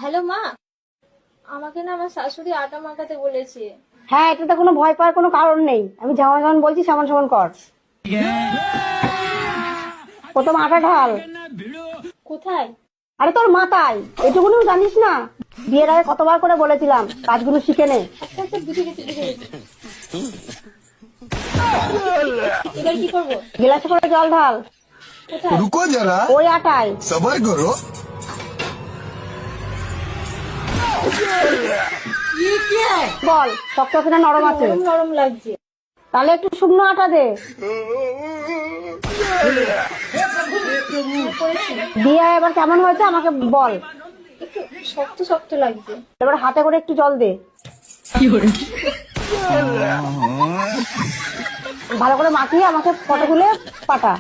Hello মা, আমাকে না আমার শাশুড়ি আটা মাখাতে বলেছে। হ্যাঁ, এটাতে কোনো ভয় পাওয়ার কোনো কারণ নেই। আমি যেমন যেমন বলছি সেমন সেমন কর। প্রথম আটা ঢাল। কোথায়? আরে তোর মাথায়, এটুকুনিও জানিস না? বিয়ের আগে কতবার করে বলেছিলাম কাজগুলো শিখে নে। আচ্ছা আচ্ছা, বুঝে গেছি বুঝে গেছি। এবার কি করবো? গিলাসে করে জল ঢাল। কোথায়? रुको जरा ওই আটায়। सबर करो। বল শক্ত আছে না নরম আছে? নরম নরম লাগছে। তাহলে একটু শুকনো আটা দে। করেছি। দিয়ে এবার কেমন হয়েছে আমাকে বল। একটু শক্ত শক্ত লাগছে। এবার হাতে করে একটু জল দে। ভালো করে মাখিয়ে আমাকে ফটো তুলে পাঠা।